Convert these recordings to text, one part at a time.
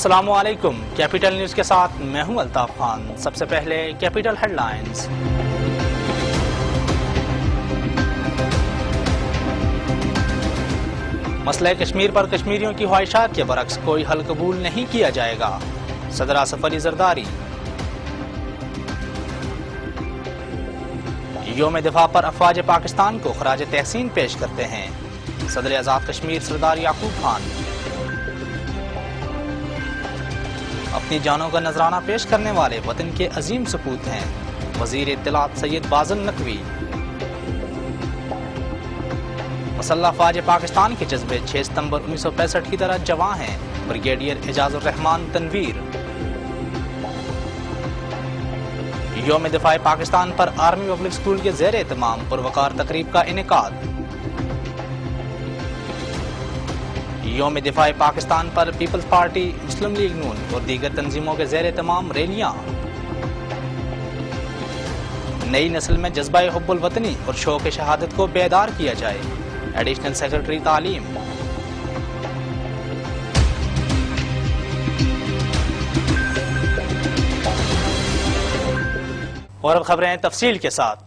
السلام علیکم، capital news کے ساتھ میں ہوں الطاف خان۔ سب سے پہلے کیپٹل ہیڈ لائنز۔ مسئلہ کشمیر پر کشمیریوں کی خواہشات کے برعکس کوئی حل قبول نہیں کیا جائے گا، صدر آصف علی زرداری۔ یوم دفاع پر افواج پاکستان کو خراج تحسین پیش کرتے ہیں، صدر آزاد کشمیر سردار یعقوب خان۔ اپنی جانوں کا نذرانہ پیش کرنے والے وطن کے عظیم سپوت ہیں، وزیر اطلاعات سید بازل نقوی۔ مسلح افواج پاکستان کے جذبے 6 ستمبر 1965 کی طرح جواں ہیں، بریگیڈیئر اعجاز الرحمان تنویر۔ یوم دفاع پاکستان پر آرمی پبلک اسکول کے زیر اہتمام پروقار تقریب کا انعقاد۔ یوم دفاع پاکستان پر پیپلز پارٹی، مسلم لیگ نون اور دیگر تنظیموں کے زیر اہتمام ریلیاں۔ نئی نسل میں جذبہ حب الوطنی اور شوق شہادت کو بیدار کیا جائے، ایڈیشنل سیکرٹری تعلیم۔ اور اب خبریں تفصیل کے ساتھ۔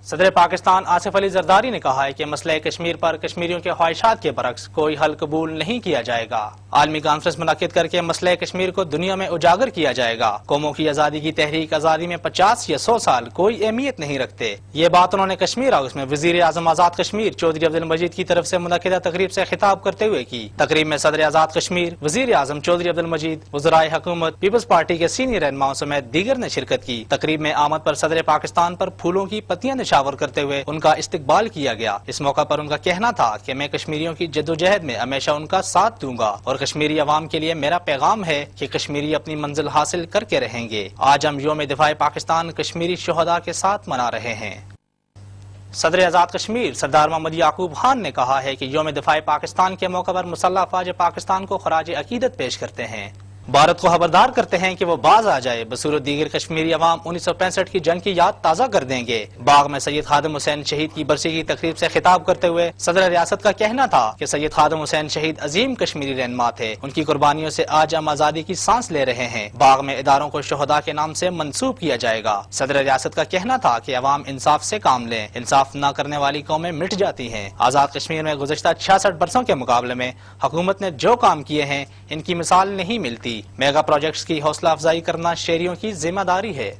صدر پاکستان آصف علی زرداری نے کہا ہے کہ مسئلہ کشمیر پر کشمیریوں کے خواہشات کے برعکس کوئی حل قبول نہیں کیا جائے گا۔ عالمی کانفرنس منعقد کر کے مسئلہ کشمیر کو دنیا میں اجاگر کیا جائے گا۔ قوموں کی آزادی کی تحریک آزادی میں 50 یا 100 سال کوئی اہمیت نہیں رکھتے۔ یہ بات انہوں نے کشمیر ہاؤس میں وزیر اعظم آزاد کشمیر چودھری عبدالمجید کی طرف سے منعقدہ تقریب سے خطاب کرتے ہوئے کی۔ تقریب میں صدر آزاد کشمیر، وزیر اعظم چودھری عبدالمجید، وزرائے حکومت، پیپلز پارٹی کے سینئر رہنماؤں سمیت دیگر نے شرکت کی۔ تقریب میں آمد پر صدر پاکستان پر پھولوں کی پتیاں نشاور کرتے ہوئے ان کا استقبال کیا گیا۔ اس موقع پر ان کا کہنا تھا کہ میں کشمیریوں کی جدوجہد میں ہمیشہ ان کا ساتھ دوں گا اور کشمیری عوام کے لیے میرا پیغام ہے کہ کشمیری اپنی منزل حاصل کر کے رہیں گے۔ آج ہم یوم دفاع پاکستان کشمیری شہداء کے ساتھ منا رہے ہیں۔ صدر آزاد کشمیر سردار محمد یعقوب خان نے کہا ہے کہ یوم دفاع پاکستان کے موقع پر مسلح افواج پاکستان کو خراج عقیدت پیش کرتے ہیں، بھارت کو خبردار کرتے ہیں کہ وہ باز آ جائے، بصورت دیگر کشمیری عوام 1965 کی جنگ کی یاد تازہ کر دیں گے۔ باغ میں سید خادم حسین شہید کی برسی کی تقریب سے خطاب کرتے ہوئے صدر ریاست کا کہنا تھا کہ سید خادم حسین شہید عظیم کشمیری رہنما تھے، ان کی قربانیوں سے آج ہم آزادی کی سانس لے رہے ہیں۔ باغ میں اداروں کو شہداء کے نام سے منسوب کیا جائے گا۔ صدر ریاست کا کہنا تھا کہ عوام انصاف سے کام لیں، انصاف نہ کرنے والی قومیں مٹ جاتی ہیں۔ آزاد کشمیر میں گزشتہ 66 برسوں کے مقابلے میں حکومت نے جو کام کیے ہیں ان کی مثال نہیں ملتی۔ میگا پروجیکٹس کی حوصلہ افزائی کرنا شہریوں کی ذمہ داری ہے۔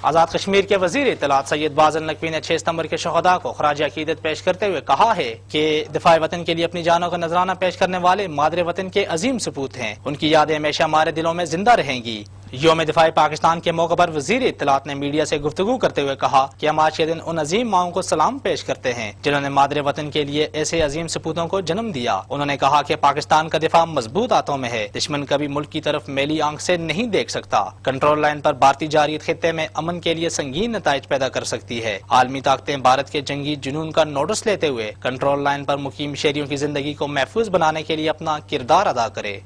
آزاد کشمیر کے وزیر اطلاعات سید بازل نقوی نے 6 ستمبر کے شہداء کو خراج عقیدت پیش کرتے ہوئے کہا ہے کہ دفاع وطن کے لیے اپنی جانوں کا نذرانہ پیش کرنے والے مادر وطن کے عظیم سپوت ہیں، ان کی یادیں ہمیشہ ہمارے دلوں میں زندہ رہیں گی۔ یوم دفاع پاکستان کے موقع پر وزیر اطلاعات نے میڈیا سے گفتگو کرتے ہوئے کہا کہ ہم آج کے دن ان عظیم ماؤں کو سلام پیش کرتے ہیں جنہوں نے مادر وطن کے لیے ایسے عظیم سپوتوں کو جنم دیا۔ انہوں نے کہا کہ پاکستان کا دفاع مضبوط ہاتھوں میں ہے، دشمن کبھی ملک کی طرف میلی آنکھ سے نہیں دیکھ سکتا۔ کنٹرول لائن پر بھارتی جارحیت خطے میں امن کے لیے سنگین نتائج پیدا کر سکتی ہے۔ عالمی طاقتیں بھارت کے جنگی جنون کا نوٹس لیتے ہوئے کنٹرول لائن پر مقیم شہریوں کی زندگی کو محفوظ بنانے کے لیے اپنا کردار ادا کرے۔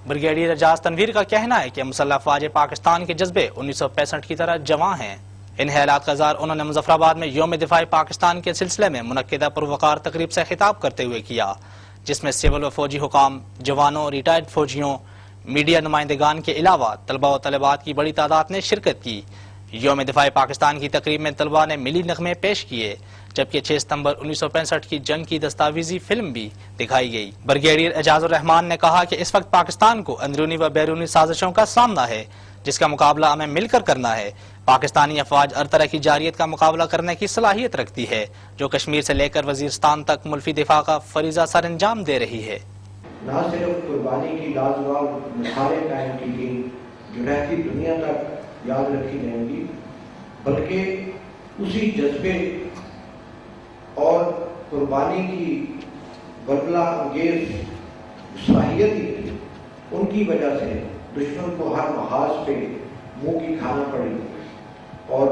بریگیڈیئر اعجاز تنویر کا کہنا ہے کہ مسلح افواج پاکستان کے جذبے 1965 کی طرح جواں ہیں۔ ان خیالات کا اظہار انہوں نے مظفر آباد میں یوم دفاع پاکستان کے سلسلے میں منعقدہ پروقار تقریب سے خطاب کرتے ہوئے کیا، جس میں سول و فوجی حکام، جوانوں، ریٹائرڈ فوجیوں، میڈیا نمائندگان کے علاوہ طلباء و طالبات کی بڑی تعداد نے شرکت کی۔ یوم دفاع پاکستان کی تقریب میں طلباء نے ملی نغمے پیش کیے، جبکہ 6 ستمبر 1965 کی جنگ کی دستاویزی فلم بھی دکھائی گئی۔ بریگیڈیئر اعجاز الرحمان نے کہا کہ اس وقت پاکستان کو اندرونی و بیرونی سازشوں کا سامنا ہے، جس کا مقابلہ ہمیں مل کر کرنا ہے۔ پاکستانی افواج ہر طرح کی جارحیت کا مقابلہ کرنے کی صلاحیت رکھتی ہے، جو کشمیر سے لے کر وزیرستان تک ملفی دفاع کا فریضہ سر انجام دے رہی ہے۔ نہ صرف قربانی کی لاجواب مثالیں قائم کی گئیں جو رہتی دنیا تک یاد رکھی جائیں گی، بلکہ اسی جذبے اور قربانی کی بدلہ انگیز صلاحیت ہی تھی، ان کی وجہ سے دشمن کو ہر محاذ پہ منہ کی کھانا پڑی اور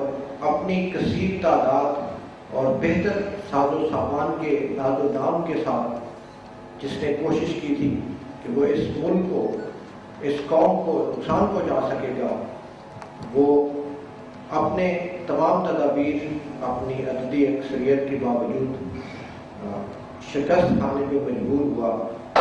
اپنی کثیر تعداد اور بہتر ساز و سامان کے ناز و نام کے ساتھ جس نے کوشش کی تھی کہ وہ اس ملک کو، اس قوم کو نقصان پہنچا سکے گا، وہ اپنے تمام تدابیر اپنی عددی اکثریت کے باوجود شکست کھانے پہ مجبور ہوا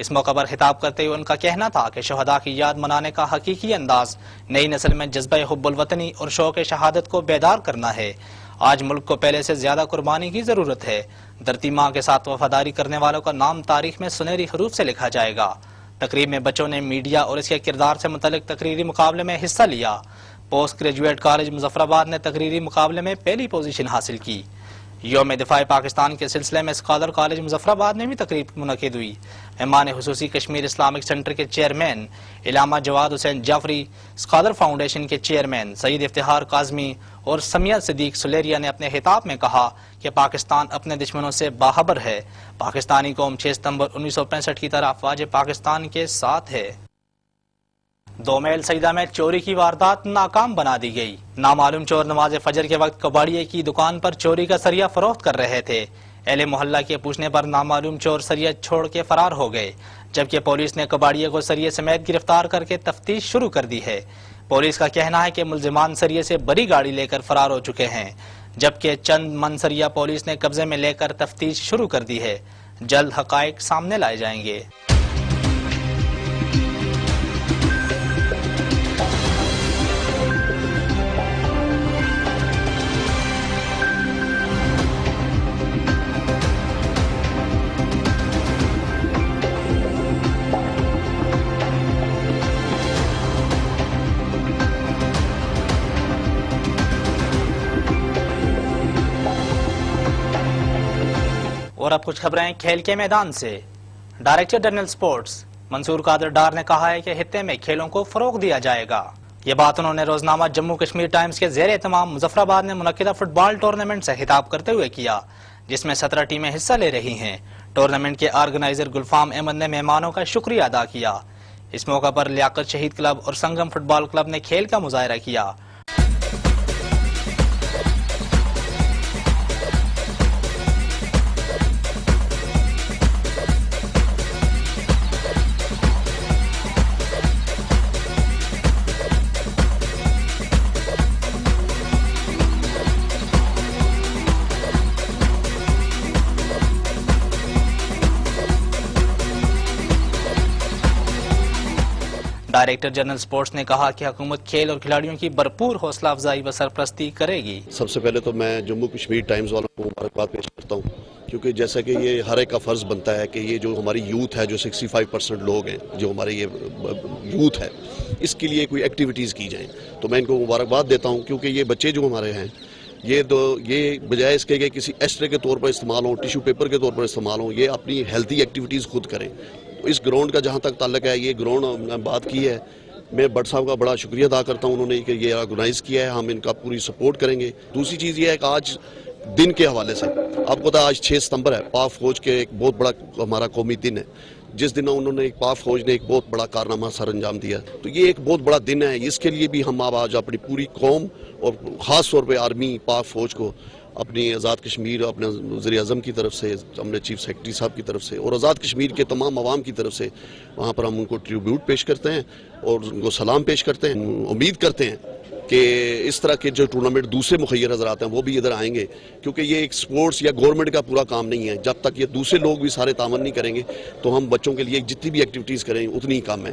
اس موقع پر خطاب کرتے ہوئے ان کا کہنا تھا کہ شہداء کی یاد منانے کا حقیقی انداز نئی نسل میں جذبہ حب الوطنی اور شوق شہادت کو بیدار کرنا ہے۔ آج ملک کو پہلے سے زیادہ قربانی کی ضرورت ہے۔ دھرتی ماں کے ساتھ وفاداری کرنے والوں کا نام تاریخ میں سنہری حروف سے لکھا جائے گا۔ تقریب میں بچوں نے میڈیا اور اس کے کردار سے متعلق تقریری مقابلے میں حصہ لیا۔ پوسٹ گریجویٹ کالج مظفر آباد نے تقریری مقابلے میں پہلی پوزیشن حاصل کی۔ یوم دفاع پاکستان کے سلسلے میں اسکالر کالج مظفر آباد میں بھی تقریب منعقد ہوئی۔ مہمان خصوصی کشمیر اسلامک سینٹر کے چیئرمین علامہ جواد حسین جعفری، اسکالر فاؤنڈیشن کے چیئرمین سعید افتخار کاظمی اور سمیہ صدیق سلیریہ نے اپنے خطاب میں کہا کہ پاکستان اپنے دشمنوں سے باخبر ہے۔ پاکستانی قوم 6 ستمبر 1965 کی طرح افواج پاکستان کے ساتھ ہے۔ 2 میل سیدہ میں چوری کی واردات ناکام بنا دی گئی۔ نامعلوم چور نماز فجر کے وقت کباڑیے کی دکان پر چوری کا سریہ فروخت کر رہے تھے۔ اہل محلہ کے پوچھنے پر نامعلوم چور سریہ چھوڑ کے فرار ہو گئے، جبکہ پولیس نے کباڑیے کو سریے سمیت گرفتار کر کے تفتیش شروع کر دی ہے۔ پولیس کا کہنا ہے کہ ملزمان سریے سے بڑی گاڑی لے کر فرار ہو چکے ہیں، جبکہ چند من سریہ پولیس نے قبضے میں لے کر تفتیش شروع کر دی ہے۔ جلد حقائق سامنے لائے جائیں گے۔ اور اب کچھ خبریں کھیل کے میدان سے۔ ڈائریکٹر جنرل سپورٹس منصور قادر ڈار نے کہا ہے کہ خطے میں کھیلوں کو فروغ دیا جائے گا۔ یہ بات انہوں نے روزنامہ جموں کشمیر ٹائمز کے زیر اہتمام مظفر آباد میں منعقدہ فٹ بال ٹورنامنٹ سے خطاب کرتے ہوئے کیا، جس میں 17 ٹیمیں حصہ لے رہی ہیں۔ ٹورنامنٹ کے آرگنائزر گلفام احمد نے مہمانوں کا شکریہ ادا کیا۔ اس موقع پر لیاقت شہید کلب اور سنگم فٹ بال کلب نے کھیل کا مظاہرہ کیا۔ ڈائریکٹر جنرل سپورٹس نے کہا کہ حکومت کھیل اور کھلاڑیوں کی بھرپور حوصلہ افزائی و سرپرستی کرے گی۔ سب سے پہلے تو میں جموں کشمیر ٹائمز والوں کو مبارکباد پیش کرتا ہوں، کیونکہ جیسا کہ یہ ہر ایک کا فرض بنتا ہے کہ یہ جو ہماری یوتھ ہے، جو 65% لوگ ہیں، جو ہمارے یہ یوتھ ہے، اس کے لیے کوئی ایکٹیویٹیز کی جائیں۔ تو میں ان کو مبارکباد دیتا ہوں، کیونکہ یہ بچے جو ہمارے ہیں، یہ بجائے اس کے کہ کسی ایسٹرے کے طور پر استعمال ہوں، ٹیشو پیپر کے طور پر استعمال ہوں، یہ اپنی ہیلتھی ایکٹیویٹیز خود کریں۔ اس گراؤنڈ کا جہاں تک تعلق ہے، یہ گراؤنڈ بات کی ہے، میں بٹ صاحب کا بڑا شکریہ ادا کرتا ہوں، انہوں نے کہ یہ آرگنائز کیا ہے، ہم ان کا پوری سپورٹ کریں گے۔ دوسری چیز یہ ہے کہ آج دن کے حوالے سے آپ کو پتا آج 6 ستمبر ہے، پاک فوج کے ایک بہت بڑا ہمارا قومی دن ہے، جس دن انہوں نے پاک فوج نے ایک بہت بڑا کارنامہ سر انجام دیا، تو یہ ایک بہت بڑا دن ہے۔ اس کے لیے بھی ہم آج اپنی پوری قوم اور خاص طور پہ آرمی پاک فوج کو اپنی آزاد کشمیر، اپنے وزیر اعظم کی طرف سے، اپنے چیف سیکرٹری صاحب کی طرف سے اور آزاد کشمیر کے تمام عوام کی طرف سے وہاں پر ہم ان کو ٹریبیوٹ پیش کرتے ہیں اور ان کو سلام پیش کرتے ہیں۔ امید کرتے ہیں کہ اس طرح کے جو ٹورنامنٹ دوسرے مخیر حضرات ہیں وہ بھی ادھر آئیں گے، کیونکہ یہ ایک سپورٹس یا گورنمنٹ کا پورا کام نہیں ہے۔ جب تک یہ دوسرے لوگ بھی سارے تعاون نہیں کریں گے تو ہم بچوں کے لیے جتنی بھی ایکٹیویٹیز کریں اتنی ہی کم ہے۔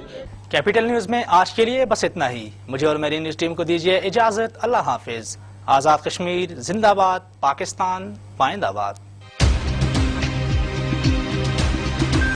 کیپٹل نیوز میں آج کے لیے بس اتنا ہی۔ مجھے اور میری نیوز ٹیم کو دیجیے اجازت۔ اللہ حافظ۔ آزاد کشمیر زندہ باد، پاکستان پائندہ باد۔